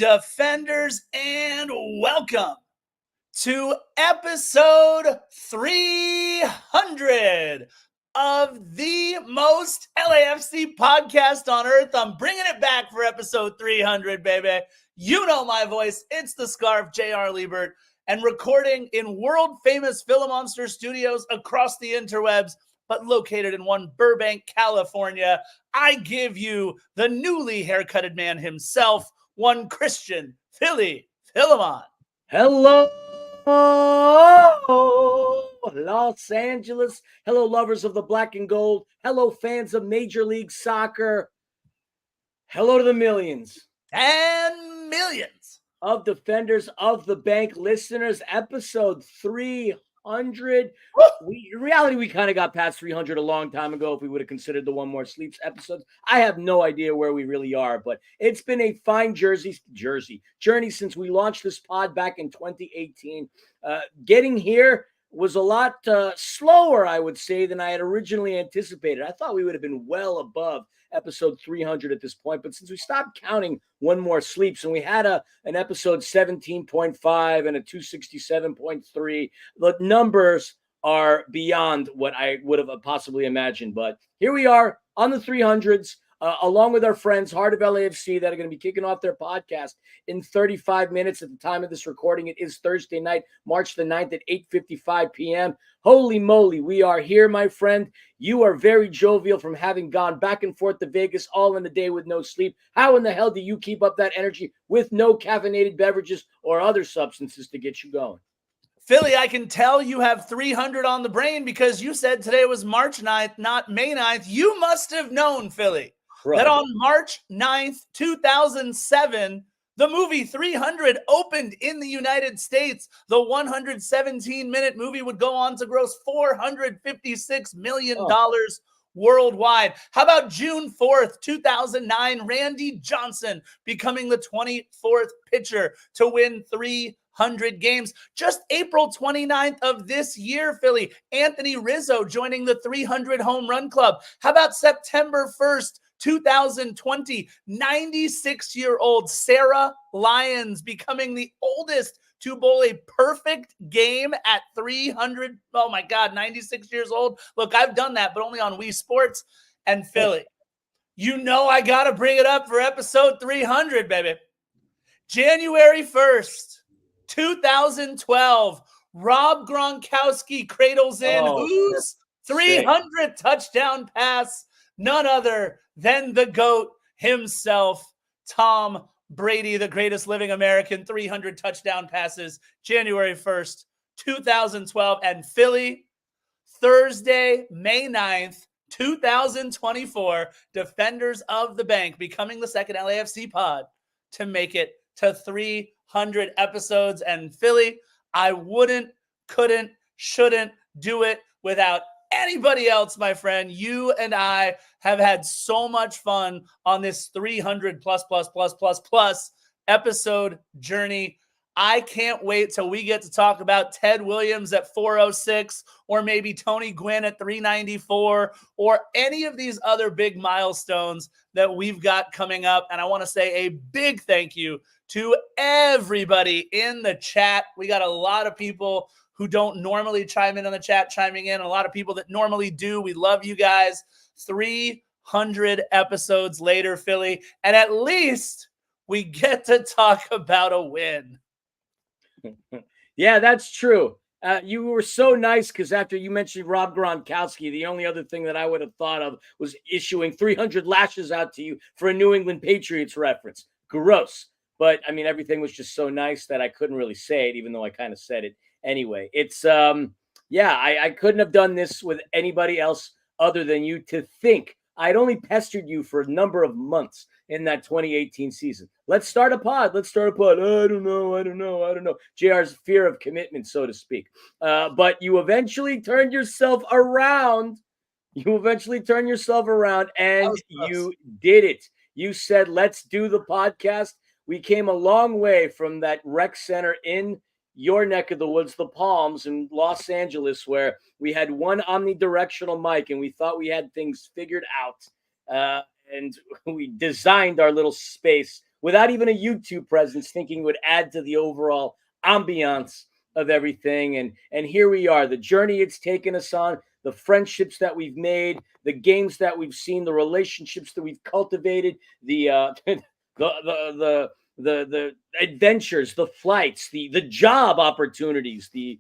Defenders, and welcome to episode 300 of the most LAFC podcast on earth. I'm bringing it back for episode 300, baby. You know my voice. It's the Scarf, J.R. Liebert, and recording in world-famous Philomonster studios across the interwebs, but located in one Burbank, California. I give you the newly haircutted man himself, one Christian Philly Philemon. Hello, Los Angeles. Hello, lovers of the black and gold. Hello, fans of Major League Soccer. Hello to the millions And millions of Defenders of the Bank listeners. Episode 300. In reality, we kind of got past 300 a long time ago if we would have considered the One More Sleeps episodes. I have no idea where we really are, but it's been a fine journey since we launched this pod back in 2018. Getting here was a lot slower, I would say, than I had originally anticipated. I thought we would have been well above episode 300 at this point, but since we stopped counting One More Sleeps and we had an episode 17.5 and a 267.3, the numbers are beyond what I would have possibly imagined. But here we are on the 300s, along with our friends Heart of LAFC that are going to be kicking off their podcast in 35 minutes at the time of this recording. It is Thursday night, March the 9th at 8:55 p.m. Holy moly, we are here, my friend. You are very jovial from having gone back and forth to Vegas all in a day with no sleep. How in the hell do you keep up that energy with no caffeinated beverages or other substances to get you going? Philly, I can tell you have 300 on the brain because you said today was March 9th, not May 9th. You must have known, Philly, that on March 9th, 2007, the movie 300 opened in the United States. The 117-minute movie would go on to gross $456 million worldwide. How about June 4th, 2009, Randy Johnson becoming the 24th pitcher to win 300 games. Just April 29th of this year, Philly, Anthony Rizzo joining the 300 home run club. How about September 1st, 2020, 96-year-old Sarah Lyons becoming the oldest to bowl a perfect game at 300. Oh my God, 96 years old. Look, I've done that, but only on Wii Sports. And Philly, you know I got to bring it up for episode 300, baby. January 1st, 2012, Rob Gronkowski cradles in whose 300th touchdown pass? None other than the GOAT himself, Tom Brady, the greatest living American, 300 touchdown passes, January 1st, 2012. And Philly, Thursday, May 9th, 2024, Defenders of the Bank becoming the second LAFC pod to make it to 300 episodes. And Philly, I wouldn't, couldn't, shouldn't do it without anybody else, my friend. You and I have had so much fun on this 300 plus episode journey. I can't wait till we get to talk about Ted Williams at 406 or maybe Tony Gwynn at 394 or any of these other big milestones that we've got coming up. And I want to say a big thank you to everybody in the chat. We got a lot of people who don't normally chime in on the chat, chiming in. A lot of people that normally do. We love you guys. 300 episodes later, Philly. And at least we get to talk about a win. Yeah, that's true. You were so nice because after you mentioned Rob Gronkowski, the only other thing that I would have thought of was issuing 300 lashes out to you for a New England Patriots reference. Gross. But, I mean, everything was just so nice that I couldn't really say it, even though I kind of said it. Anyway, it's, I couldn't have done this with anybody else other than you. To think I'd only pestered you for a number of months in that 2018 season. Let's start a pod. I don't know. JR's fear of commitment, so to speak. But you eventually turned yourself around. And you did it. You said, let's do the podcast. We came a long way from that rec center in your neck of the woods, the Palms in Los Angeles, where we had one omnidirectional mic and we thought we had things figured out. And we designed our little space without even a YouTube presence, thinking it would add to the overall ambiance of everything. And here we are, the journey it's taken us on, the friendships that we've made, the games that we've seen, the relationships that we've cultivated, the the adventures, the flights, the job opportunities, the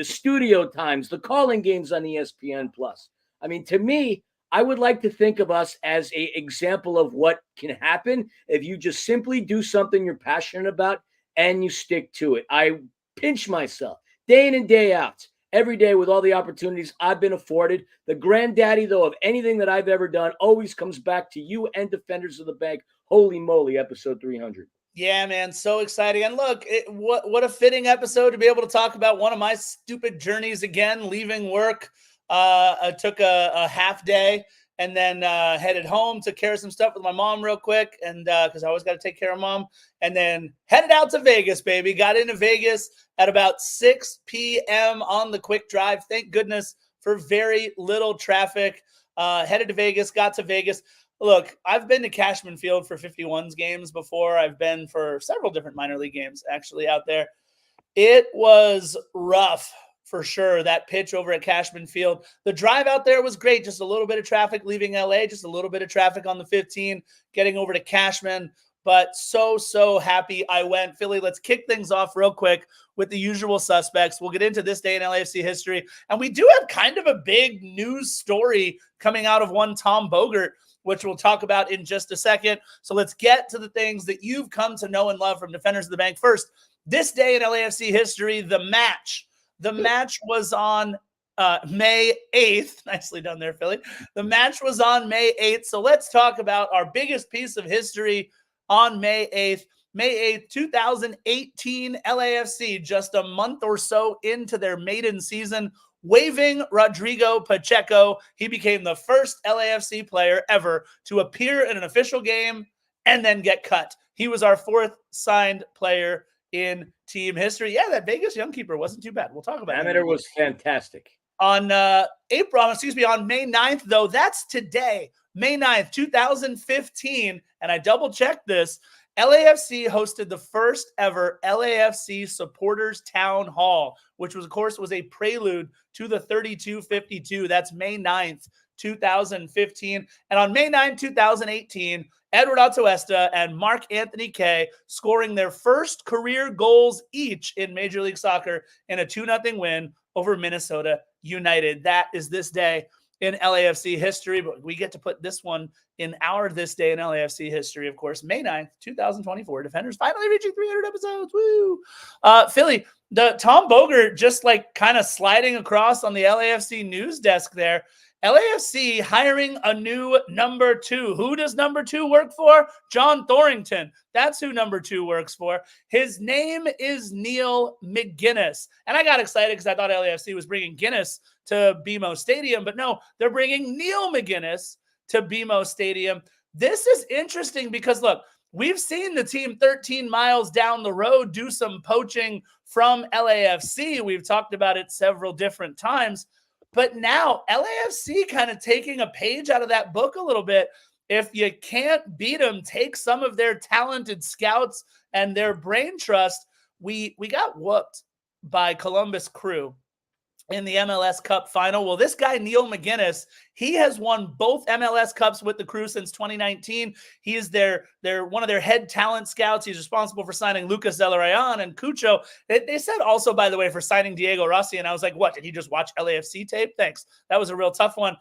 studio times, the calling games on ESPN Plus. I mean, to me, I would like to think of us as a example of what can happen if you just simply do something you're passionate about and you stick to it. I pinch myself day in and day out, every day, with all the opportunities I've been afforded. The granddaddy, though, of anything that I've ever done always comes back to you and Defenders of the Bank. Holy moly, episode 300. Yeah, man, so exciting. And look, what a fitting episode to be able to talk about one of my stupid journeys again, leaving work. I took a half day and then headed home, took care of some stuff with my mom real quick, and because I always got to take care of mom, and then headed out to Vegas, baby. Got into Vegas at about 6 p.m. on the quick drive. Thank goodness for very little traffic. Headed to Vegas, got to Vegas. Look, I've been to Cashman Field for 51's games before. I've been for several different minor league games actually out there. It was rough for sure, that pitch over at Cashman Field. The drive out there was great. Just a little bit of traffic leaving LA, just a little bit of traffic on the 15, getting over to Cashman. But so happy I went. Philly, let's kick things off real quick with the usual suspects. We'll get into this day in LAFC history. And we do have kind of a big news story coming out of one Tom Bogert, which we'll talk about in just a second. So let's get to the things that you've come to know and love from Defenders of the Bank. First, this day in LAFC history, the match. The match was on May 8th. Nicely done there, Philly. The match was on May 8th. So let's talk about our biggest piece of history on May 8th. May 8th, 2018, LAFC, just a month or so into their maiden season, waiving Rodrigo Pacheco. He became the first LAFC player ever to appear in an official game and then get cut. He was our fourth signed player in team history. Yeah, that Vegas young keeper wasn't too bad. We'll talk about that. It was fantastic. On on May 9th, though, that's today, May 9th, 2015, and I double-checked this, LAFC hosted the first ever LAFC Supporters Town Hall, which was, of course, was a prelude to the 3252. That's May 9th, 2015. And on May 9th, 2018, Edward Atuesta and Mark Anthony Kaye scoring their first career goals each in Major League Soccer in a 2-0 win over Minnesota United. That is this day in LAFC history, but we get to put this one in our this day in LAFC history, of course. May 9th, 2024. Defenders finally reaching 300 episodes. Woo! Philly, the Tom Bogert just like kind of sliding across on the LAFC news desk there. LAFC hiring a new number 2. Who does number 2 work for? John Thorrington. That's who number 2 works for. His name is Neil McGuinness. And I got excited because I thought LAFC was bringing Guinness to BMO Stadium. But no, they're bringing Neil McGuinness to BMO Stadium. This is interesting because, look, we've seen the team 13 miles down the road do some poaching from LAFC. We've talked about it several different times. But now LAFC kind of taking a page out of that book a little bit. If you can't beat them, take some of their talented scouts and their brain trust. We got whooped by Columbus Crew in the MLS Cup final. Well, this guy, Neil McGuinness, he has won both MLS Cups with the Crew since 2019. He is their one of their head talent scouts. He's responsible for signing Lucas Zelarayan and Cucho. They said also, by the way, for signing Diego Rossi, and I was like, what, did he just watch LAFC tape? Thanks. That was a real tough one.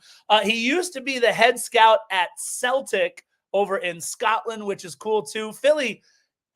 He used to be the head scout at Celtic over in Scotland, which is cool too. Philly,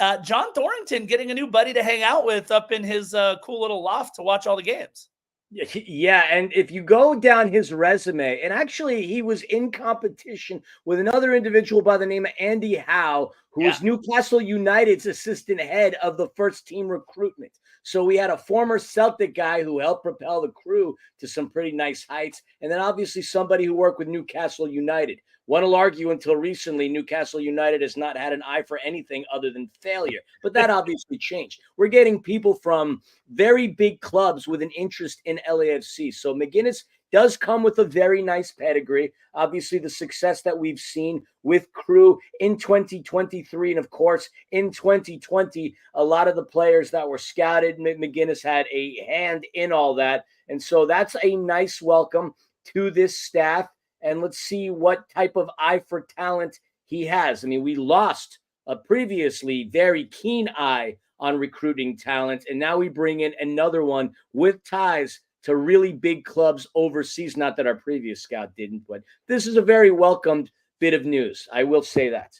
John Thorrington getting a new buddy to hang out with up in his cool little loft to watch all the games. Yeah, and if you go down his resume, and actually he was in competition with another individual by the name of Andy Howe, who was Newcastle United's assistant head of the first team recruitment. So we had a former Celtic guy who helped propel the Crew to some pretty nice heights, and then obviously somebody who worked with Newcastle United. One will argue until recently, Newcastle United has not had an eye for anything other than failure. But that obviously changed. We're getting people from very big clubs with an interest in LAFC. So McGuinness does come with a very nice pedigree. Obviously, the success that we've seen with Crew in 2023 and, of course, in 2020, a lot of the players that were scouted, McGinnis had a hand in all that. And so that's a nice welcome to this staff. And let's see what type of eye for talent he has. I mean, we lost a previously very keen eye on recruiting talent, and now we bring in another one with ties to really big clubs overseas. Not that our previous scout didn't, but this is a very welcomed bit of news. I will say that.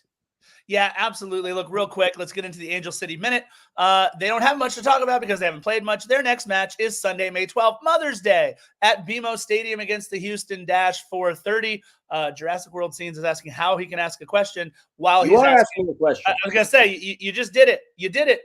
Yeah, absolutely. Look, real quick, let's get into the Angel City Minute. They don't have much to talk about because they haven't played much. Their next match is Sunday, May 12th, Mother's Day at BMO Stadium against the Houston Dash 430. Jurassic World Scenes is asking how he can ask a question while he's asking a question. I was going to say, you just did it. You did it.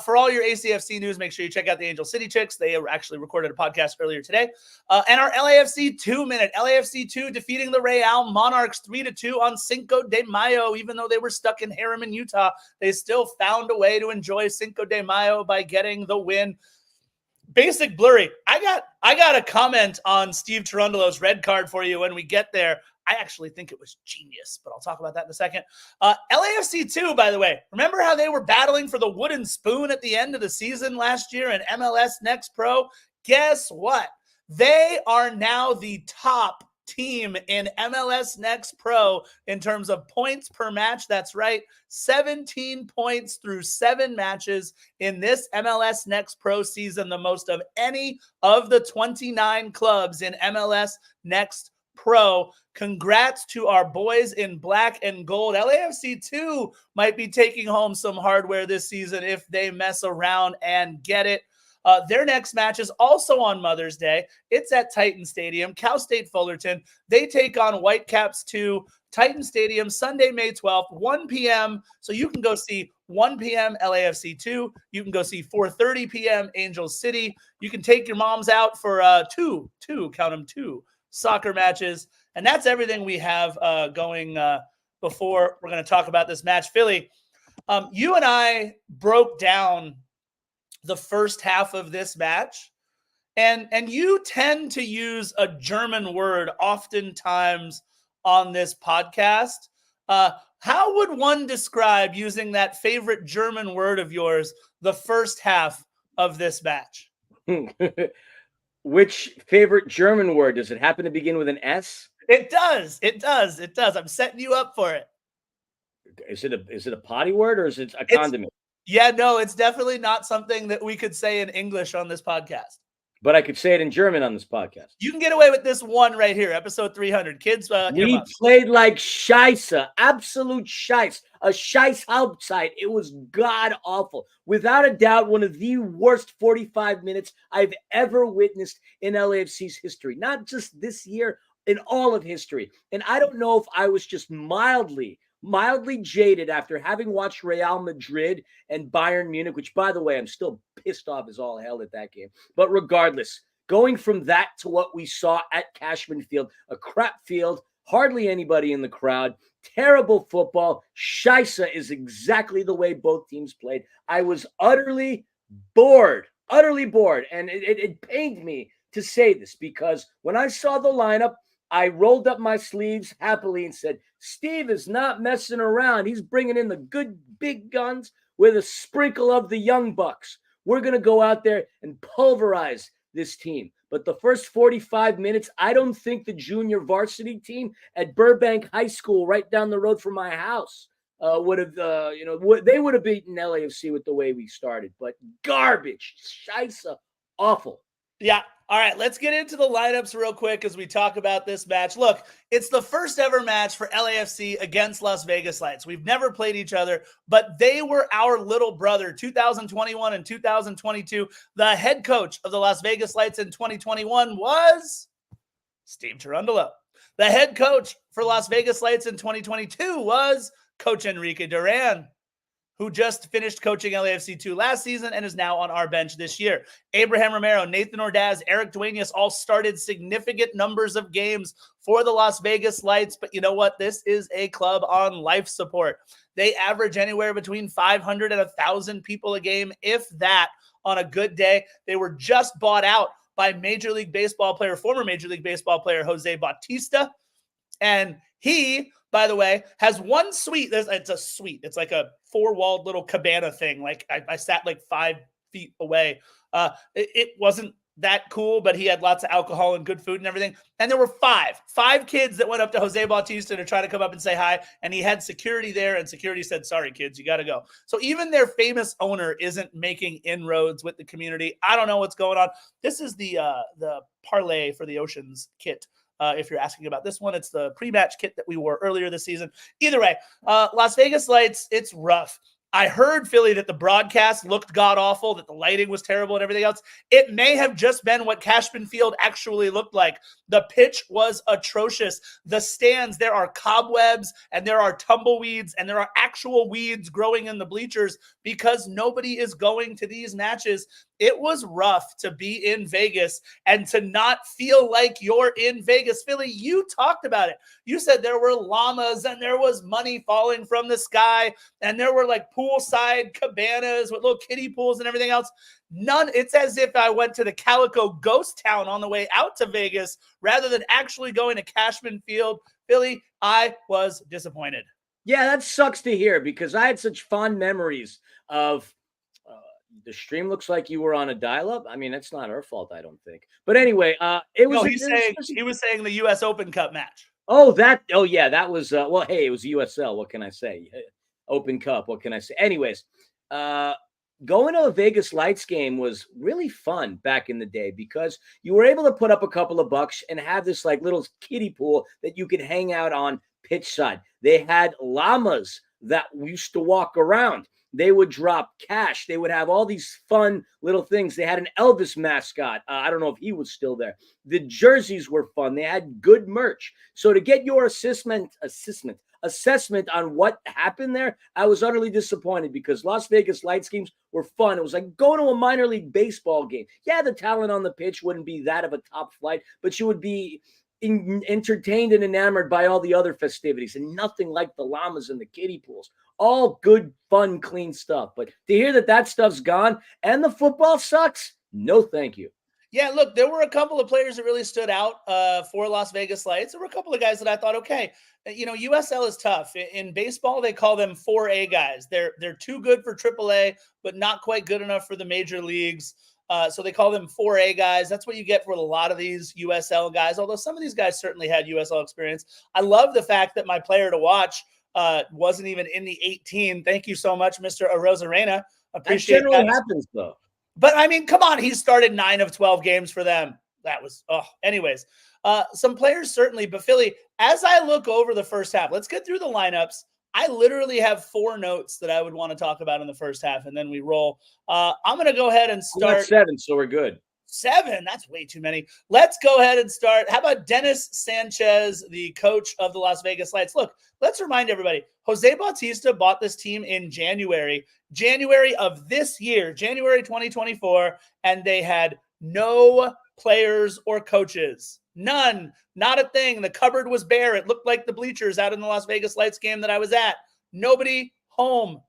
For all your ACFC news, make sure you check out the Angel City Chicks. They actually recorded a podcast earlier today. And our LAFC 2-minute. LAFC 2 defeating the Real Monarchs 3-2 on Cinco de Mayo. Even though they were stuck in Harriman, Utah, they still found a way to enjoy Cinco de Mayo by getting the win. Basic Blurry, I got a comment on Steve Tarundelo's red card for you when we get there. I actually think it was genius, but I'll talk about that in a second. LAFC 2, by the way, remember how they were battling for the wooden spoon at the end of the season last year in MLS Next Pro? Guess what? They are now the top team in MLS Next Pro in terms of points per match. That's right, 17 points through 7 matches in this MLS Next Pro season, the most of any of the 29 clubs in MLS Next Pro. Congrats to our boys in black and gold. LAFC 2 might be taking home some hardware this season if they mess around and get it. Their next match is also on Mother's Day. It's at Titan Stadium, Cal State Fullerton. They take on Whitecaps 2, Titan Stadium, Sunday, May 12th, 1 p.m. So you can go see 1 p.m. LAFC 2. You can go see 4:30 p.m. Angel City. You can take your moms out for two soccer matches. And that's everything we have going before we're going to talk about this match. Philly, you and I broke down the first half of this match, and you tend to use a German word oftentimes on this podcast. How would one describe, using that favorite German word of yours, the first half of this match? Which favorite German word? Does it happen to begin with an S? It does. It does. It does. I'm setting you up for it. Is it a potty word or is it a condiment? Yeah, no, it's definitely not something that we could say in English on this podcast. But I could say it in German on this podcast. You can get away with this one right here, episode 300. Kids, we played like Scheisse, absolute Scheiß, a Scheiß Halbzeit. It was god-awful. Without a doubt, one of the worst 45 minutes I've ever witnessed in LAFC's history. Not just this year, in all of history. And I don't know if I was just mildly jaded after having watched Real Madrid and Bayern Munich, which, by the way, I'm still pissed off as all hell at that game. But regardless, going from that to what we saw at Cashman Field, a crap field, hardly anybody in the crowd, terrible football. Scheisse is exactly the way both teams played. I was utterly bored. And it pained me to say this because when I saw the lineup, I rolled up my sleeves happily and said, Steve is not messing around. He's bringing in the good big guns with a sprinkle of the young bucks. We're going to go out there and pulverize this team. But the first 45 minutes, I don't think the junior varsity team at Burbank High School right down the road from my house would have, they would have beaten LAFC with the way we started. But garbage, Scheisse, awful. Yeah. All right, let's get into the lineups real quick as we talk about this match. Look, it's the first ever match for LAFC against Las Vegas Lights. We've never played each other, but they were our little brother, 2021 and 2022. The head coach of the Las Vegas Lights in 2021 was Steve Tarundelo. The head coach for Las Vegas Lights in 2022 was Coach Enrique Duran, who just finished coaching LAFC 2 last season and is now on our bench this year. Abraham Romero, Nathan Ordaz, Eric Duenas all started significant numbers of games for the Las Vegas Lights. But you know what? This is a club on life support. They average anywhere between 500 and 1,000 people a game, if that, on a good day. They were just bought out by former Major League Baseball player Jose Bautista. And he, by the way, has one suite. It's a suite. It's like a 4-walled little cabana thing. Like I sat like 5 feet away. It wasn't that cool, but he had lots of alcohol and good food and everything. And there were five kids that went up to Jose Bautista to try to come up and say hi. And he had security there, and security said, "Sorry, kids, you got to go." So even their famous owner isn't making inroads with the community. I don't know what's going on. This is the Parlay for the Oceans kit. If you're asking about this one, it's the pre-match kit that we wore earlier this season. Either way, Las Vegas Lights, it's rough. I heard, Philly, that the broadcast looked god-awful, that the lighting was terrible and everything else. It may have just been what Cashman Field actually looked like. The pitch was atrocious. The stands, there are cobwebs and there are tumbleweeds and there are actual weeds growing in the bleachers because nobody is going to these matches. It was rough to be in Vegas and to not feel like you're in Vegas. Philly, you talked about it. You said there were llamas and there was money falling from the sky and there were like poolside cabanas with little kiddie pools and everything else. None. It's as if I went to the Calico ghost town on the way out to Vegas rather than actually going to Cashman Field. Philly, I was disappointed. Yeah, that sucks to hear because I had such fond memories of the stream. Looks like you were on a dial-up. I mean, that's not our fault, I don't think. But anyway, it was. No, he was saying the U.S. Open Cup match. Oh, yeah, that was. Well, hey, it was USL. What can I say? Open Cup. What can I say? Anyways, going to a Vegas Lights game was really fun back in the day because you were able to put up a couple of bucks and have this like little kiddie pool that you could hang out on pitch side. They had llamas that used to walk around. They would drop cash. They would have all these fun little things. They had an Elvis mascot. I don't know if he was still there. The jerseys were fun. They had good merch. So to get your assessment on what happened there, I was utterly disappointed because Las Vegas Lights games were fun. It was like going to a minor league baseball game. Yeah, the talent on the pitch wouldn't be that of a top flight, but you would be entertained and enamored by all the other festivities, and nothing like the llamas and the kiddie pools. All good, fun, clean stuff. But to hear that stuff's gone and the football sucks, no thank you. Yeah, look, there were a couple of players that really stood out for Las Vegas Lights. There were a couple of guys that I thought, okay, USL is tough. In baseball, they call them 4A guys. They're too good for AAA, but not quite good enough for the major leagues. So they call them 4A guys. That's what you get for a lot of these USL guys, although some of these guys certainly had USL experience. I love the fact that my player to watch wasn't even in the 18. Thank you so much, Mr. Arozarena. Appreciate that. Generally happens, though. But, I mean, come on. He started 9 of 12 games for them. That was anyways. Some players certainly. But, Philly, as I look over the first half, let's get through the lineups. I literally have 4 notes that I would want to talk about in the first half, and then we roll. I'm going to go ahead and start. We got 7, so we're good. 7? That's way too many. Let's go ahead and start. How about Dennis Sanchez, the coach of the Las Vegas Lights? Look, let's remind everybody, Jose Bautista bought this team in January of this year, January 2024, and they had no players or coaches. None. Not a thing. The cupboard was bare. It looked like the bleachers out in the Las Vegas Lights game that I was at. Nobody home.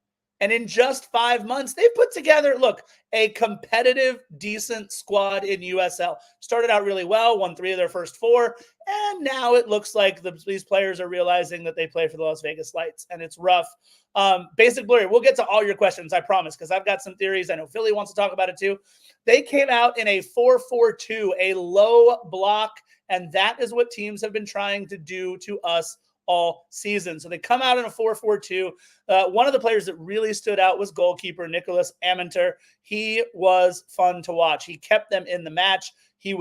And in just 5 months, they've put together, look, a competitive, decent squad in USL. Started out really well, won 3 of their first 4, and now it looks like these players are realizing that they play for the Las Vegas Lights, and it's rough. Basic Blurry, we'll get to all your questions, I promise, because I've got some theories. I know Philly wants to talk about it too. They came out in a 4-4-2, a low block, and that is what teams have been trying to do to us all season. So they come out in a 4-4-2. One of the players that really stood out was goalkeeper Nicholas Amenter. He was fun to watch. He kept them in the match. He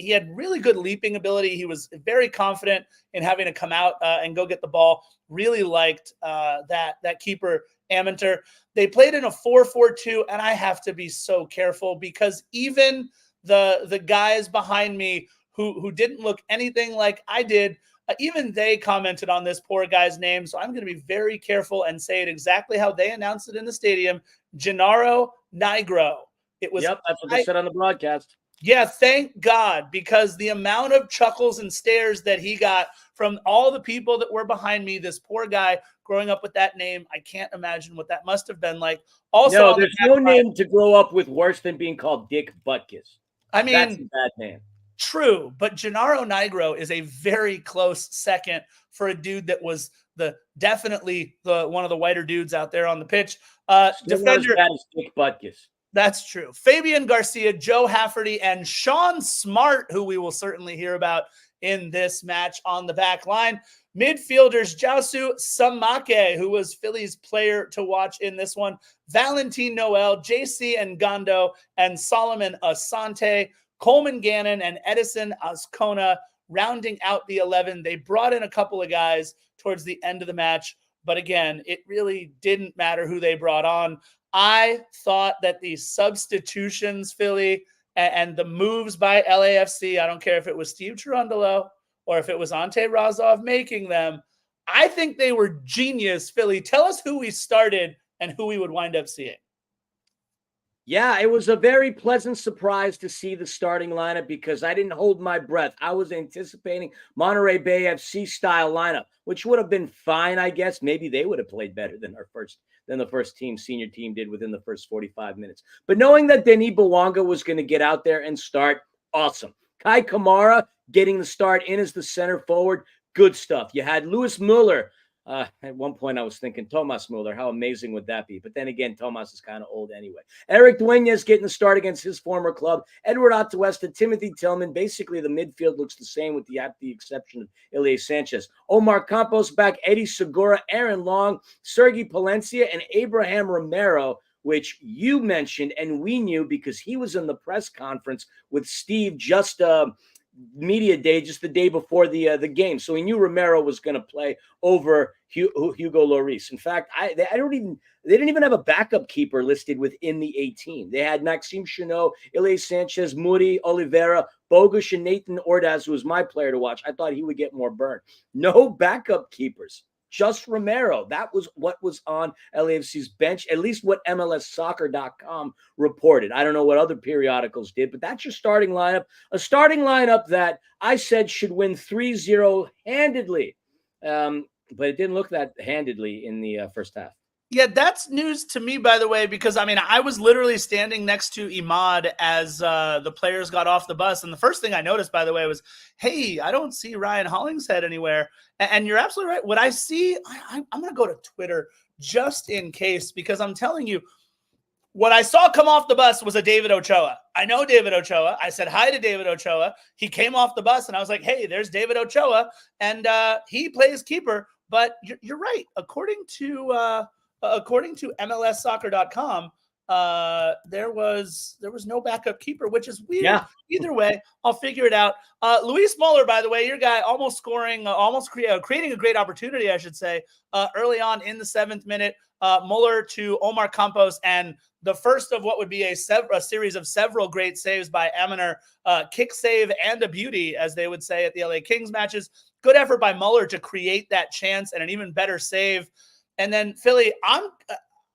had really good leaping ability. He was very confident in having to come out and go get the ball. Really liked that keeper Amenter. They played in a 4-4-2, and I have to be so careful because even the guys behind me who didn't look anything like I did, even they commented on this poor guy's name, so I'm going to be very careful and say it exactly how they announced it in the stadium. Gennaro Nigro. It was. Yep, that's what they said on the broadcast. Yeah, thank God, because the amount of chuckles and stares that he got from all the people that were behind me, this poor guy growing up with that name, I can't imagine what that must have been like. Also, no, there's no name to grow up with worse than being called Dick Butkus. I That's a mean, bad man. true, but Gennaro Nigro is a very close second for a dude that was definitely one of the whiter dudes out there on the pitch. Still not as Defender. bad as Dick Butkus. That's true. Fabian Garcia, Joe Hafferty, and Sean Smart, who we will certainly hear about in this match on the back line. Midfielders, Jausu Samake, who was Philly's player to watch in this one, Valentin Noel, JC Ngando, and Solomon Asante, Coleman Gannon, and Edison Azcona rounding out the 11. They brought in a couple of guys towards the end of the match, but again, it really didn't matter who they brought on. I thought that the substitutions, Philly, and the moves by LAFC, I don't care if it was Steve Cherundolo or if it was Ante Razov making them, I think they were genius, Philly. Tell us who we started and who we would wind up seeing. Yeah, it was a very pleasant surprise to see the starting lineup because I didn't hold my breath. I was anticipating Monterey Bay FC style lineup, which would have been fine, I guess. Maybe they would have played better than the first team, senior team did within the first 45 minutes. But knowing that Denis Bouanga was going to get out there and start, awesome. Kai Kamara getting the start in as the center forward, good stuff. You had Louis Muller. At one point, I was thinking Thomas Muller. How amazing would that be? But then again, Thomas is kind of old anyway. Eric Duenas getting the start against his former club. Edward Atuesta, Timothy Tillman. Basically, the midfield looks the same with the exception of Ilie Sanchez. Omar Campos back, Eddie Segura, Aaron Long, Sergi Palencia, and Abraham Romero, which you mentioned and we knew because he was in the press conference with Steve just media day, just the day before the game. So he knew Romero was going to play over Hugo Lloris. In fact, they didn't even have a backup keeper listed within the 18. They had Maxime Chenot, Ilie Sanchez, Muri, Oliveira, Bogusz, and Nathan Ordaz, who was my player to watch. I thought he would get more burn. No backup keepers. Just Romero. That was what was on LAFC's bench, at least what MLSsoccer.com reported. I don't know what other periodicals did, but that's your starting lineup. A starting lineup that I said should win 3-0 handedly. But it didn't look that handedly in the first half. Yeah, that's news to me, by the way, because, I mean, I was literally standing next to Imad as the players got off the bus. And the first thing I noticed, by the way, was, hey, I don't see Ryan Hollingshead anywhere. And you're absolutely right. What I see, I'm going to go to Twitter just in case, because I'm telling you, what I saw come off the bus was a David Ochoa. I know David Ochoa. I said hi to David Ochoa. He came off the bus, and I was like, hey, there's David Ochoa. And he plays keeper. But you're right. According to MLSsoccer.com, there was no backup keeper, which is weird. Yeah. Either way, I'll figure it out. Luis Muller, by the way, your guy, almost scoring, creating a great opportunity, I should say, early on in the 7th minute. Muller to Omar Campos, and the first of what would be a series of several great saves by Amener, kick save and a beauty, as they would say at the LA Kings matches. Good effort by Muller to create that chance and an even better save. And then Philly, I'm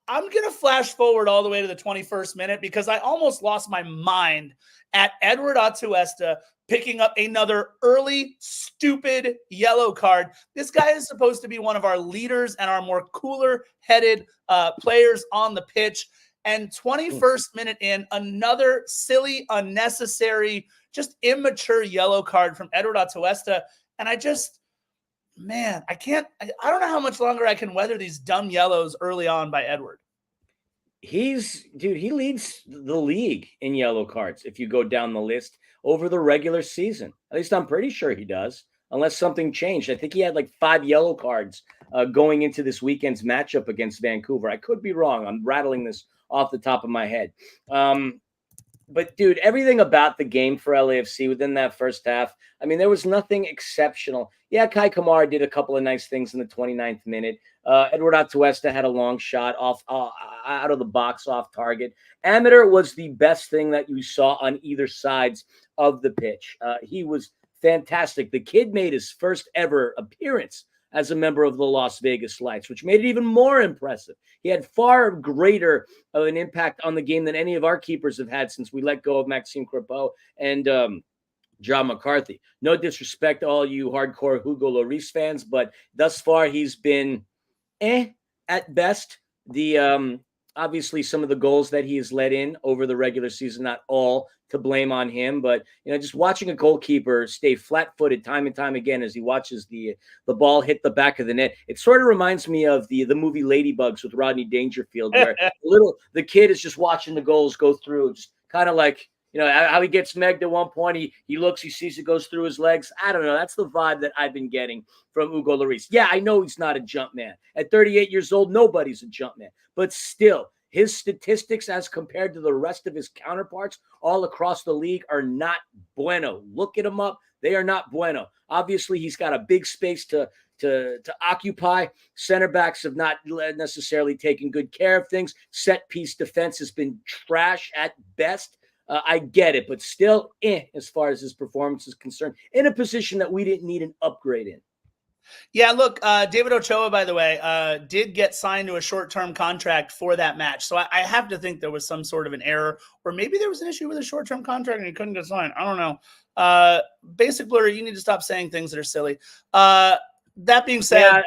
going to flash forward all the way to the 21st minute because I almost lost my mind at Edward Atuesta picking up another early, stupid yellow card. This guy is supposed to be one of our leaders and our more cooler-headed players on the pitch. And 21st minute in, another silly, unnecessary, just immature yellow card from Edward Atuesta. And I just... man, I don't know how much longer I can weather these dumb yellows early on by Edward. He leads the league in yellow cards if you go down the list over the regular season. At least I'm pretty sure he does, unless something changed. I think he had like 5 yellow cards going into this weekend's matchup against Vancouver. I could be wrong. I'm rattling this off the top of my head. But, dude, everything about the game for LAFC within that first half, I mean, there was nothing exceptional. Yeah, Kai Kamara did a couple of nice things in the 29th minute. Edward Atuesta had a long shot out of the box off target. Amateur was the best thing that you saw on either sides of the pitch. He was fantastic. The kid made his first ever appearance as a member of the Las Vegas Lights, which made it even more impressive. He had far greater of an impact on the game than any of our keepers have had since we let go of Maxime Crepeau and John McCarthy. No disrespect to all you hardcore Hugo Lloris fans, but thus far he's been at best. The Obviously, some of the goals that he has let in over the regular season, not all to blame on him, but just watching a goalkeeper stay flat-footed time and time again as he watches the ball hit the back of the net, it sort of reminds me of the movie Ladybugs with Rodney Dangerfield, where the kid is just watching the goals go through, just kind of like how he gets megged at one point. He looks, he sees it goes through his legs. I don't know. That's the vibe that I've been getting from Hugo Lloris. Yeah, I know he's not a jump man. At 38 years old, nobody's a jump man. But still, his statistics as compared to the rest of his counterparts all across the league are not bueno. Look at him up. They are not bueno. Obviously, he's got a big space to occupy. Center backs have not necessarily taken good care of things. Set piece defense has been trash at best. I get it, but still, as far as his performance is concerned, in a position that we didn't need an upgrade in. Yeah, look, David Ochoa, by the way, did get signed to a short-term contract for that match. So I have to think there was some sort of an error, or maybe there was an issue with a short-term contract and he couldn't get signed. I don't know. Basic Blur, you need to stop saying things that are silly. That being said,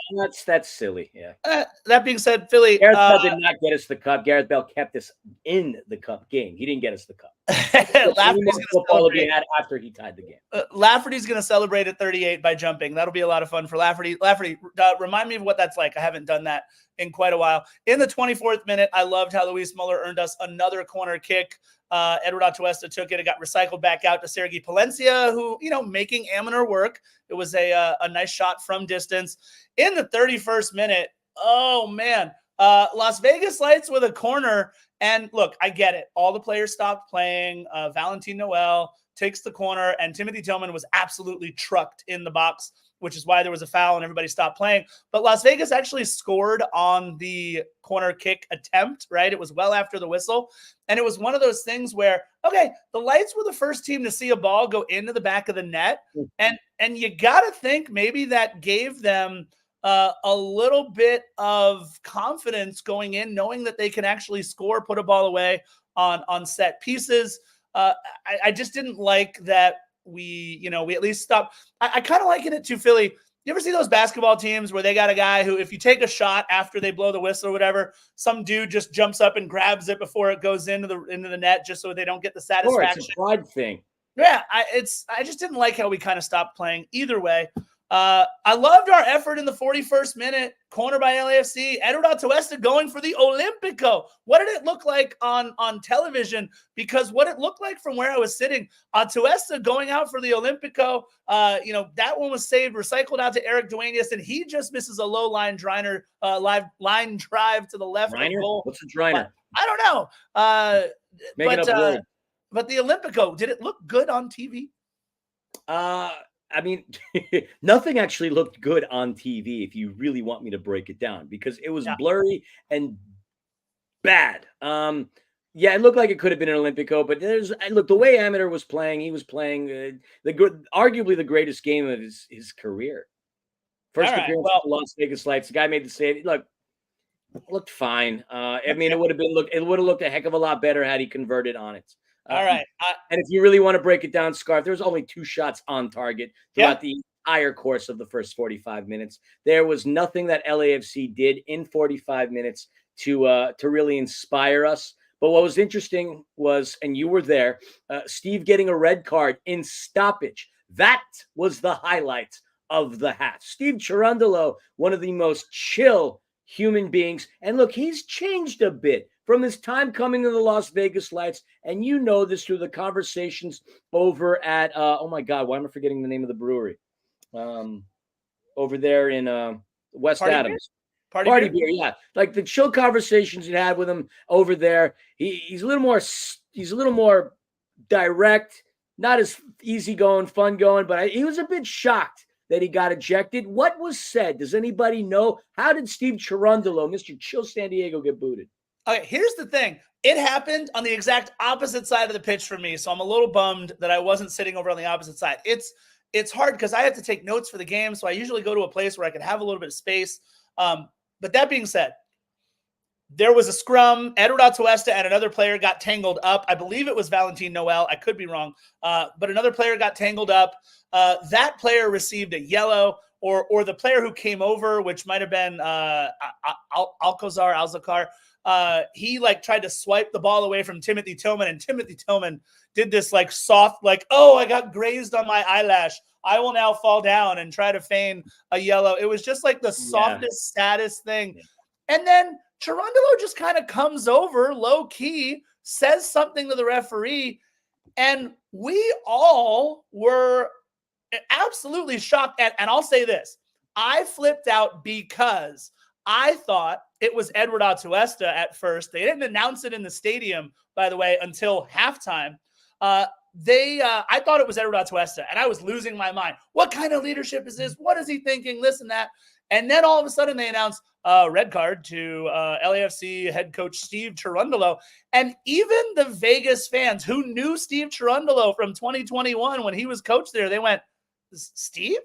that's silly. Yeah. That being said, Philly, Gareth Bell did not get us the cup. Gareth Bell kept us in the cup game. He didn't get us the cup. Lafferty's football he had after he tied the game. Lafferty's going to celebrate at 38 by jumping. That'll be a lot of fun for Lafferty. Lafferty, remind me of what that's like. I haven't done that in quite a while. In the 24th minute, I loved how Luis Muller earned us another corner kick. Edward Atuesta took it. It got recycled back out to Sergi Palencia, who, making Amador work. It was a nice shot from distance. In the 31st minute, oh, man, Las Vegas Lights with a corner. And look, I get it. All the players stopped playing. Valentin Noel takes the corner, and Timothy Tillman was absolutely trucked in the box, which is why there was a foul and everybody stopped playing. But Las Vegas actually scored on the corner kick attempt, right? It was well after the whistle. And it was one of those things where, okay, the Lights were the first team to see a ball go into the back of the net. And you got to think maybe that gave them a little bit of confidence going in, knowing that they can actually score, put a ball away on set pieces. I just didn't like that we at least stopped. I kind of liken it to Philly. You ever see those basketball teams where they got a guy who, if you take a shot after they blow the whistle or whatever, some dude just jumps up and grabs it before it goes into the net just so they don't get the satisfaction. It's a pride thing. Yeah, I just didn't like how we kind of stopped playing either way. I loved our effort in the 41st minute, corner by LAFC. Edward Atuesta going for the Olympico. What did it look like on television? Because what it looked like from where I was sitting, Atuesta going out for the Olympico, that one was saved, recycled out to Eric Duenas, and he just misses a low line drive to the left of goal. What's a driner? I don't know. But the Olympico, did it look good on TV? I mean, nothing actually looked good on TV if you really want me to break it down, because it was blurry and bad. It looked like it could have been an Olympico, but the way Amador was playing, he was playing arguably the greatest game of his career. First appearance with the Las Vegas Lights. The guy made the save. Look, looked fine. It would have looked a heck of a lot better had he converted on it. All right. And if you really want to break it down, Scarf, there was only 2 shots on target throughout the entire course of the first 45 minutes. There was nothing that LAFC did in 45 minutes to really inspire us. But what was interesting was, and you were there, Steve getting a red card in stoppage. That was the highlight of the half. Steve Cherundolo, one of the most chill human beings. And look, he's changed a bit from his time coming to the Las Vegas Lights. And you know this through the conversations over at, oh my God, why am I forgetting the name of the brewery? Over there in West Party Adams. Beer? Party Beer, yeah. Like the chill conversations you had with him over there. He's a little more direct, not as easygoing, fun going, but he was a bit shocked that he got ejected. What was said? Does anybody know? How did Steve Cherundolo, Mr. Chill San Diego, get booted? Okay, here's the thing. It happened on the exact opposite side of the pitch for me, so I'm a little bummed that I wasn't sitting over on the opposite side. It's hard because I have to take notes for the game, so I usually go to a place where I can have a little bit of space. But that being said, there was a scrum. Edward Atuesta and another player got tangled up. I believe it was Valentin Noel. I could be wrong. But another player got tangled up. That player received a yellow, or the player who came over, which might have been Alzakar. he like tried to swipe the ball away from Timothy Tillman, and Timothy Tillman did this like soft, like, oh, I got grazed on my eyelash, I will now fall down, and try to feign a yellow. It was just like the softest, saddest thing. Yeah. And then Cherundolo just kind of comes over low key, says something to the referee, and we all were absolutely shocked. And I'll say this, I flipped out because I thought it was Edward Atuesta at first. They didn't announce it in the stadium, by the way, until halftime. I thought it was Edward Atuesta, and I was losing my mind. What kind of leadership is this? What is he thinking? This and that. And then all of a sudden they announced red card to LAFC head coach Steve Cherundolo. And even the Vegas fans who knew Steve Cherundolo from 2021 when he was coach there, they went, Steve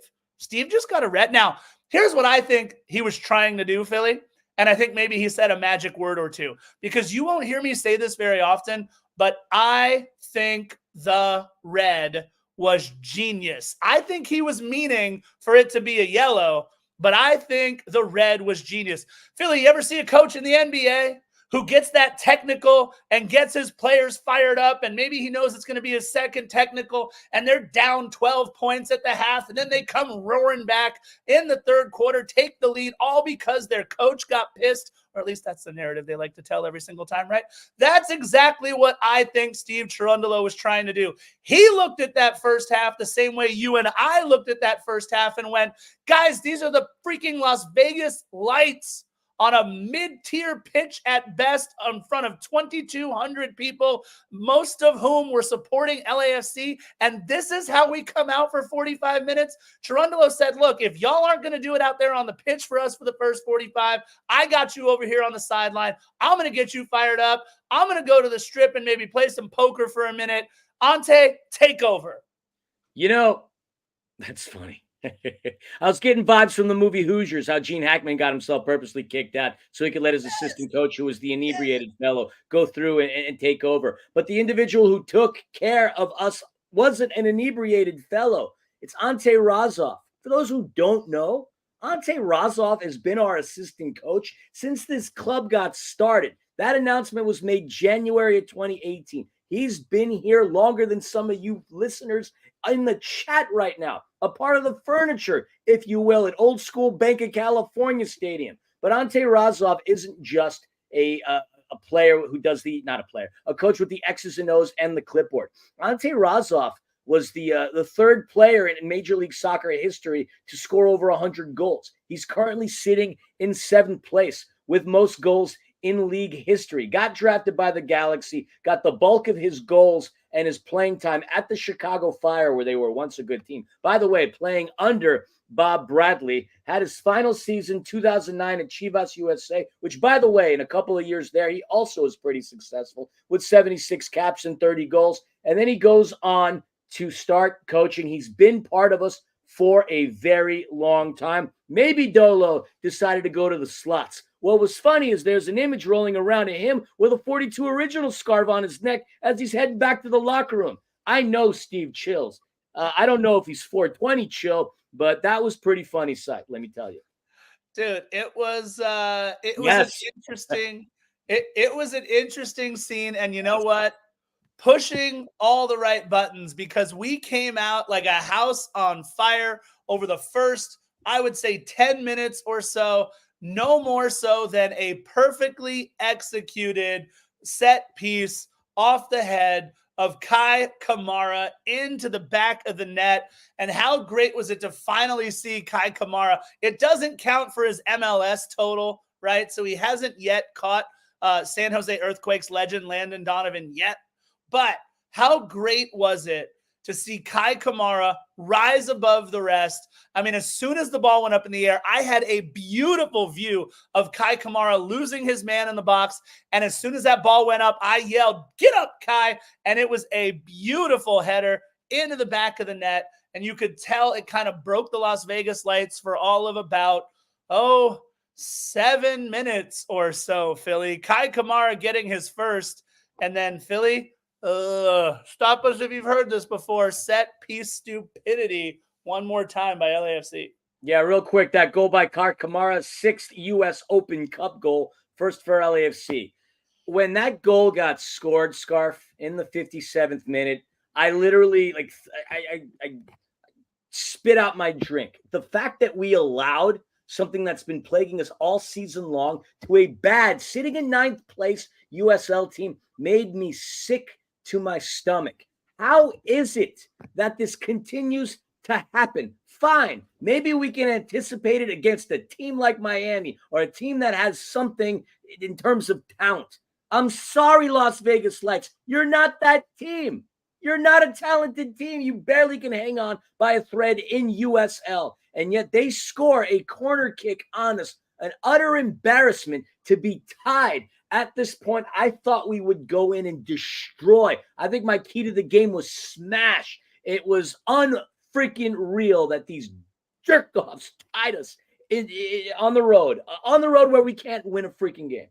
just got a red. Now, here's what I think he was trying to do, Philly. And I think maybe he said a magic word or two, because you won't hear me say this very often, but I think the red was genius. I think he was meaning for it to be a yellow, but I think the red was genius. Philly, you ever see a coach in the NBA who gets that technical and gets his players fired up, and maybe he knows it's going to be his second technical, and they're down 12 points at the half, and then they come roaring back in the third quarter, take the lead, all because their coach got pissed, or at least that's the narrative they like to tell every single time, right? That's exactly what I think Steve Cherundolo was trying to do. He looked at that first half the same way you and I looked at that first half and went, guys, these are the freaking Las Vegas Lights on a mid-tier pitch at best in front of 2,200 people, most of whom were supporting LAFC, and this is how we come out for 45 minutes. Cherundolo said, look, if y'all aren't going to do it out there on the pitch for us for the first 45, I got you over here on the sideline. I'm going to get you fired up. I'm going to go to the strip and maybe play some poker for a minute. Ante, take over. You know, that's funny. I was getting vibes from the movie Hoosiers, how Gene Hackman got himself purposely kicked out so he could let his assistant coach, who was the inebriated fellow, go through and take over. But the individual who took care of us wasn't an inebriated fellow. It's Ante Razov. For those who don't know, Ante Razov has been our assistant coach since this club got started. That announcement was made January of 2018. He's been here longer than some of you listeners in the chat right now, a part of the furniture, if you will, at old school Bank of California Stadium. But Ante Razov isn't just a player who does a coach with the X's and O's and the clipboard. Ante Razov was the third player in Major League Soccer history to score over 100 goals. He's currently sitting in 7th place with most goals in league history. Got drafted by the Galaxy, got the bulk of his goals and his playing time at the Chicago Fire, where they were once a good team. By the way, playing under Bob Bradley, had his final season 2009 at Chivas USA, which, by the way, in a couple of years there, he also was pretty successful with 76 caps and 30 goals. And then he goes on to start coaching. He's been part of us for a very long time. Maybe Dolo decided to go to the sluts. What was funny is there's an image rolling around of him with a 42 original scarf on his neck as he's heading back to the locker room. I know Steve chills. I don't know if he's 420 chill, but that was pretty funny sight, let me tell you. Dude, it was an interesting it was an interesting scene, and you know what? Pushing all the right buttons, because we came out like a house on fire over the first, I would say, 10 minutes or so. No more so than a perfectly executed set piece off the head of Kai Kamara into the back of the net. And how great was it to finally see Kai Kamara? It doesn't count for his MLS total, right? So he hasn't yet caught San Jose Earthquakes legend Landon Donovan yet. But how great was it to see Kai Kamara rise above the rest? I mean, as soon as the ball went up in the air, I had a beautiful view of Kai Kamara losing his man in the box. And as soon as that ball went up, I yelled, "Get up, Kai!" And it was a beautiful header into the back of the net. And you could tell it kind of broke the Las Vegas Lights for all of about, 7 minutes or so, Philly. Kai Kamara getting his first. And then Philly, stop us if you've heard this before. Set piece stupidity one more time by LAFC. Yeah, real quick, that goal by Kai Kamara, 6th U.S. Open Cup goal first for LAFC. When that goal got scored, Scarf, in the 57th minute, I literally I spit out my drink. The fact that we allowed something that's been plaguing us all season long to a bad, sitting in 9th place USL team made me sick to my stomach. How is it that this continues to happen? Fine, maybe we can anticipate it against a team like Miami or a team that has something in terms of talent. I'm sorry, Las Vegas Lights. You're not that team. You're not a talented team. You barely can hang on by a thread in USL. And yet they score a corner kick on us. An utter embarrassment to be tied. At this point, I thought we would go in and destroy. I think my key to the game was smash. It was unfreaking real that these jerk-offs tied us on the road where we can't win a freaking game.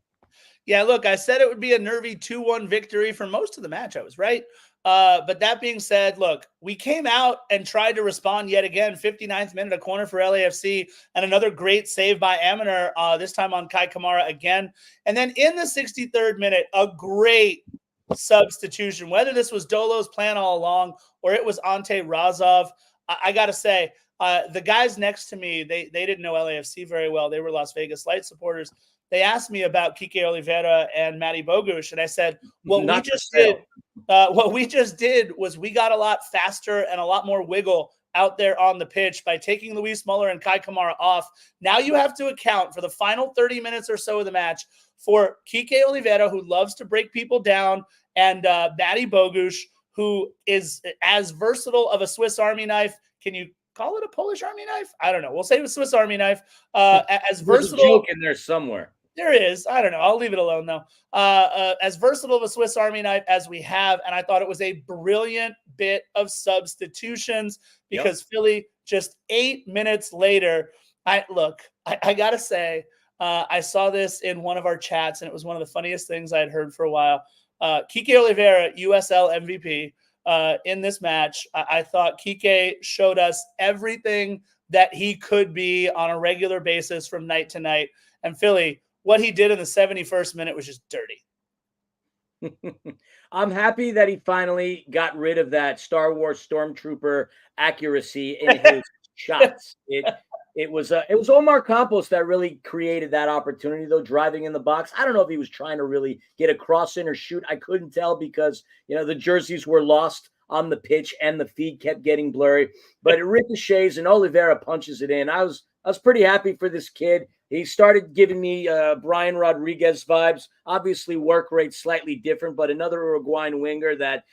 Yeah, look, I said it would be a nervy 2-1 victory for most of the match. I was right. But that being said, look, we came out and tried to respond yet again. 59th minute, a corner for LAFC, and another great save by Aminer, this time on Kai Kamara again. And then in the 63rd minute, a great substitution. Whether this was Dolo's plan all along or it was Ante Razov, I got to say, the guys next to me, they didn't know LAFC very well. They were Las Vegas Light supporters. They asked me about Kike Oliveira and Matty Bogusz, and I said, what we just did was we got a lot faster and a lot more wiggle out there on the pitch by taking Luis Muller and Kai Kamara off. Now you have to account for the final 30 minutes or so of the match for Kike Oliveira, who loves to break people down, and Matty Bogusz, who is as versatile of a Swiss Army knife. Can you call it a Polish Army knife? I don't know. We'll say it was Swiss Army knife. As versatile. There's a joke in there somewhere. There is. I don't know. I'll leave it alone, though. As versatile of a Swiss Army knife as we have, and I thought it was a brilliant bit of substitutions because Philly, just 8 minutes later, I got to say, I saw this in one of our chats, and it was one of the funniest things I had heard for a while. Kike Oliveira, USL MVP, in this match. I thought Kike showed us everything that he could be on a regular basis from night to night. And Philly, what he did in the 71st minute was just dirty. I'm happy that he finally got rid of that Star Wars Stormtrooper accuracy in his shots. It was Omar Campos that really created that opportunity, though, driving in the box. I don't know if he was trying to really get a cross in or shoot. I couldn't tell because, the jerseys were lost on the pitch and the feed kept getting blurry. But it ricochets and Oliveira punches it in. I was pretty happy for this kid. He started giving me Brian Rodriguez vibes. Obviously, work rate slightly different, but another Uruguayan winger that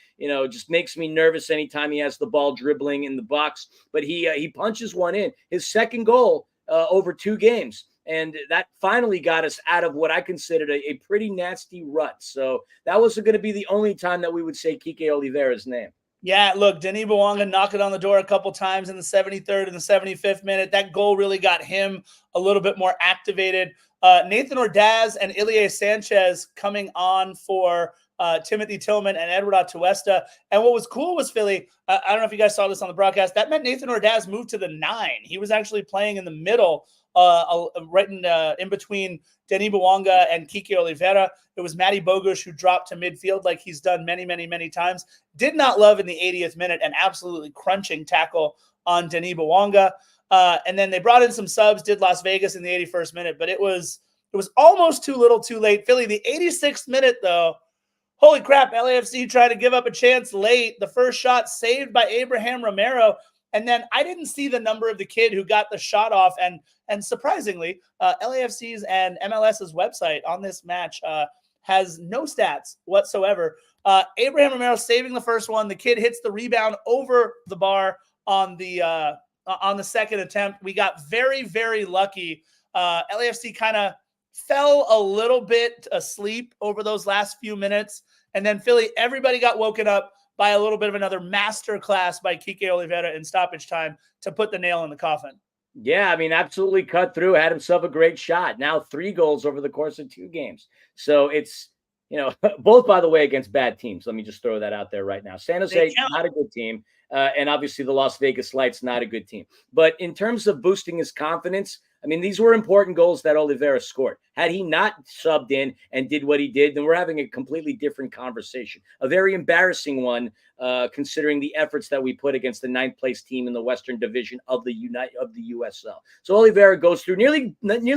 just makes me nervous anytime he has the ball dribbling in the box. But he punches one in. His second goal over 2 games, and that finally got us out of what I considered a pretty nasty rut. So that wasn't going to be the only time that we would say Kike Oliveira's name. Yeah, look, Denis Bouanga knocking on the door a couple times in the 73rd and the 75th minute. That goal really got him a little bit more activated. Nathan Ordaz and Ilie Sanchez coming on for Timothy Tillman and Edward Atuesta. And what was cool was, Philly, I don't know if you guys saw this on the broadcast, that meant Nathan Ordaz moved to the 9. He was actually playing in the middle, right in between Denis Bouanga and Kike Oliveira. It was Matty Bogusz who dropped to midfield like he's done many, many, many times. Did not love in the 80th minute an absolutely crunching tackle on Denis Bouanga. And then they brought in some subs, did Las Vegas in the 81st minute, but it was almost too little too late. Philly, the 86th minute, though, holy crap, LAFC tried to give up a chance late. The first shot saved by Abraham Romero. And then I didn't see the number of the kid who got the shot off. And surprisingly, LAFC's and MLS's website on this match has no stats whatsoever. Abraham Romero saving the first one. The kid hits the rebound over the bar on the second attempt. We got very, very lucky. LAFC kind of fell a little bit asleep over those last few minutes. And then Philly, everybody got woken up by a little bit of another master class by Kike Oliveira in stoppage time to put the nail in the coffin. Yeah, I mean, absolutely cut through, had himself a great shot. Now 3 goals over the course of 2 games. So it's, both, by the way, against bad teams. Let me just throw that out there right now. San Jose, not a good team. And obviously the Las Vegas Lights, not a good team. But in terms of boosting his confidence, I mean, these were important goals that Oliveira scored. Had he not subbed in and did what he did, then we're having a completely different conversation. A very embarrassing one, considering the efforts that we put against the 9th place team in the Western Division of the USL. So Oliveira goes through, nearly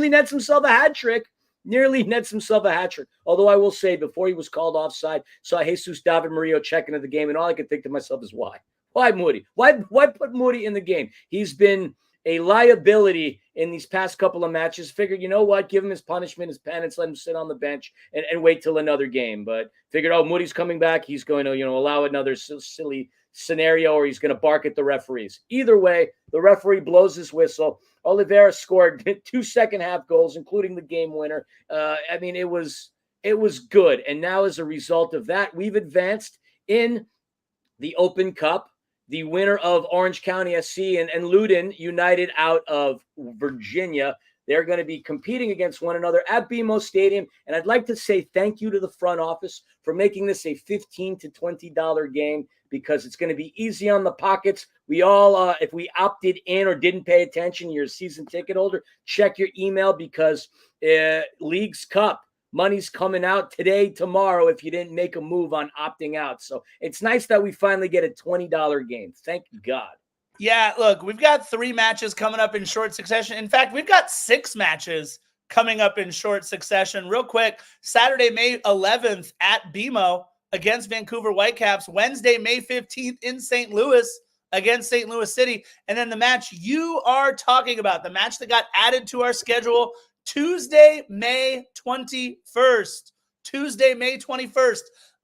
nets himself a hat trick. Although I will say, before he was called offside, saw Jesus David Murillo check into the game, and all I could think to myself is, why? Why Moody? Why put Moody in the game? He's been a liability in these past couple of matches. Figured, you know what? Give him his punishment, his penance, let him sit on the bench and wait till another game. But figured, oh, Moody's coming back. He's going to, allow another silly scenario, or he's going to bark at the referees. Either way, the referee blows his whistle. Oliveira scored 2 second-half goals, including the game winner. I mean, it was good. And now, as a result of that, we've advanced in the Open Cup. The winner of Orange County SC and Loudoun United out of Virginia. They're going to be competing against one another at BMO Stadium. And I'd like to say thank you to the front office for making this a $15 to $20 game, because it's going to be easy on the pockets. We all, if we opted in or didn't pay attention, you're a season ticket holder, check your email, because Leagues Cup money's coming out today, tomorrow, if you didn't make a move on opting out. So it's nice that we finally get a $20 game. Thank God. Yeah, look, we've got 3 matches coming up in short succession. In fact, we've got 6 matches coming up in short succession. Real quick, Saturday, May 11th at BMO against Vancouver Whitecaps. Wednesday, May 15th in St. Louis against St. Louis City. And then the match you are talking about, the match that got added to our schedule, Tuesday, May 21st.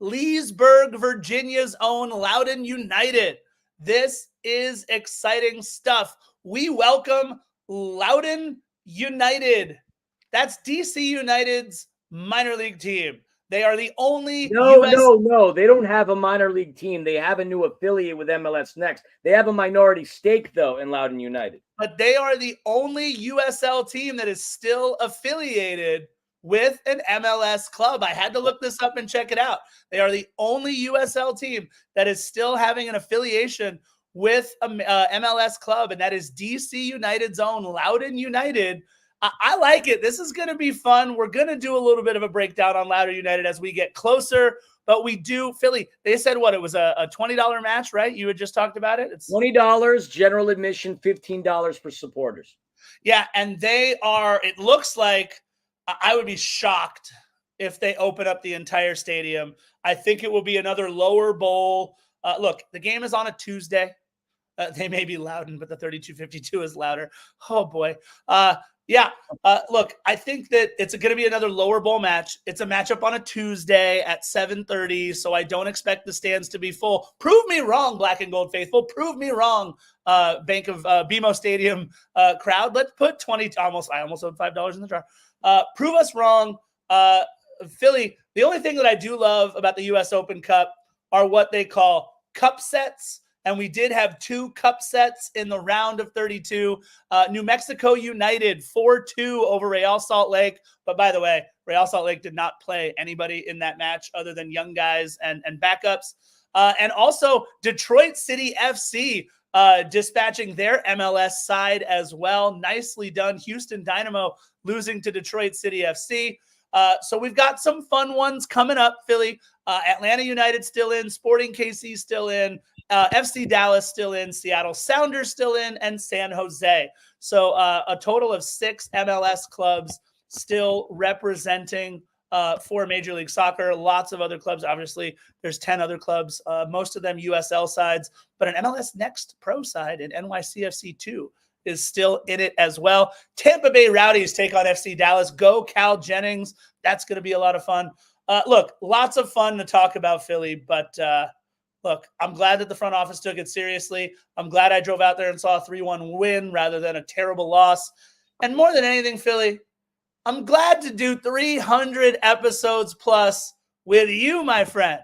Leesburg, Virginia's own Loudoun United. This is exciting stuff. We welcome Loudoun United. That's DC United's minor league team. They are the only No. They don't have a minor league team. They have a new affiliate with MLS Next. They have a minority stake, though, in Loudoun United. But they are the only USL team that is still affiliated with an MLS club. I had to look this up and check it out. They are the only USL team that is still having an affiliation with a MLS club, and that is DC United's own Loudoun United. I like it. This is going to be fun. We're going to do a little bit of a breakdown on Loudoun United as we get closer. But we do, Philly, they said what? It was a $20 match, right? You had just talked about it. It's $20, general admission, $15 for supporters. Yeah, and they are, it looks like, I would be shocked if they open up the entire stadium. I think it will be another lower bowl. Look, the game is on a Tuesday. They may be Loudoun, but the 3252 is louder. Oh, boy. Look, I think that it's going to be another lower bowl match. It's a matchup on a Tuesday at 7:30, so I don't expect the stands to be full. Prove me wrong, Black and Gold faithful. Prove me wrong, Bank of BMO Stadium crowd. Let's put I almost owed $5 in the jar. Prove us wrong. Philly, the only thing that I do love about the U.S. Open Cup are what they call cup sets. And we did have 2 cup sets in the round of 32. New Mexico United 4-2 over Real Salt Lake. But by the way, Real Salt Lake did not play anybody in that match other than young guys and backups. And also Detroit City FC dispatching their MLS side as well. Nicely done. Houston Dynamo losing to Detroit City FC. So we've got some fun ones coming up, Philly. Atlanta United still in, Sporting KC still in, FC Dallas still in, Seattle Sounders still in, and San Jose. So a total of 6 MLS clubs still representing for Major League Soccer. Lots of other clubs. Obviously, there's 10 other clubs, most of them USL sides, but an MLS Next Pro side in NYCFC 2 is still in it as well. Tampa Bay Rowdies take on FC Dallas. Go Cal Jennings. That's going to be a lot of fun. Look, lots of fun to talk about, Philly, but look, I'm glad that the front office took it seriously. I'm glad I drove out there and saw a 3-1 win rather than a terrible loss. And more than anything, Philly, I'm glad to do 300 episodes plus with you, my friend.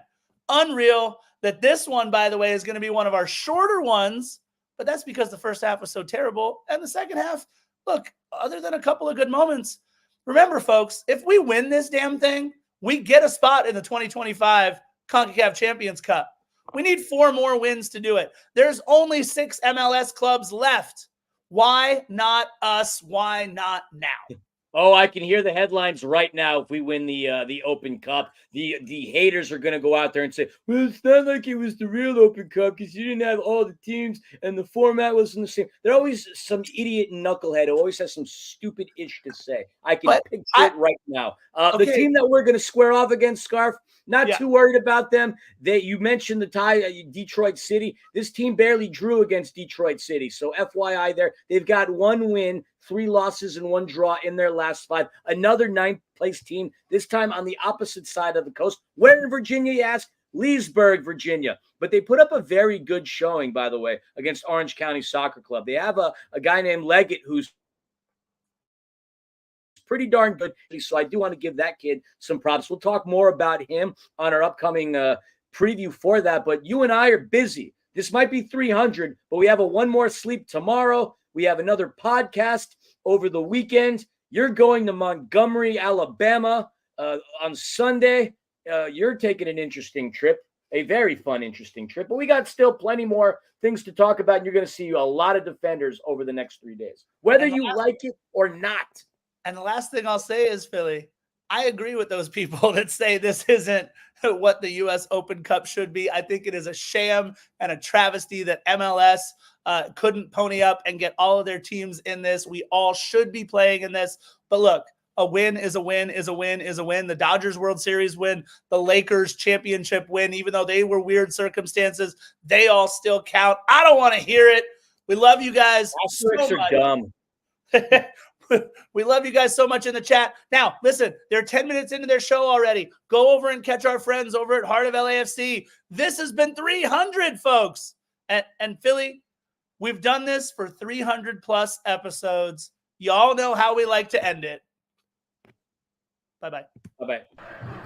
Unreal that this one, by the way, is going to be one of our shorter ones, but that's because the first half was so terrible. And the second half, look, other than a couple of good moments, remember, folks, if we win this damn thing, we get a spot in the 2025 CONCACAF Champions Cup. We need 4 more wins to do it. There's only 6 MLS clubs left. Why not us? Why not now? Oh, I can hear the headlines right now. If we win the Open Cup, the haters are going to go out there and say, "Well, it's not like it was the real Open Cup because you didn't have all the teams and the format wasn't the same." There's always some idiot knucklehead who always has some stupid ish to say. I can picture it right now. The team that we're going to square off against, Scarf, not too worried about them. You mentioned the tie, Detroit City. This team barely drew against Detroit City, so FYI, there they've got 1 win, 3 losses, and 1 draw in their last 5. Another 9th place team, this time on the opposite side of the coast. Where in Virginia, you ask? Leesburg, Virginia. But they put up a very good showing, by the way, against Orange County Soccer Club. They have a guy named Leggett who's pretty darn good. So I do want to give that kid some props. We'll talk more about him on our upcoming preview for that. But you and I are busy. This might be 300, but we have a one more sleep tomorrow. We have another podcast over the weekend. You're going to Montgomery, Alabama on Sunday. You're taking an interesting trip, a very fun, interesting trip. But we got still plenty more things to talk about. And you're going to see a lot of defenders over the next 3 days, whether you like it or not. And the last thing I'll say is, Philly, I agree with those people that say this isn't what the U.S. Open Cup should be. I think it is a sham and a travesty that MLS couldn't pony up and get all of their teams in this. We all should be playing in this. But look, a win is a win is a win is a win. The Dodgers World Series win, the Lakers championship win, even though they were weird circumstances, they all still count. I don't want to hear it. We love you guys. Asterisks are dumb. We love you guys so much in the chat. Now, listen, they're 10 minutes into their show already. Go over and catch our friends over at Heart of LAFC. This has been 300, folks. And Philly, we've done this for 300 plus episodes. Y'all know how we like to end it. Bye-bye. Bye-bye.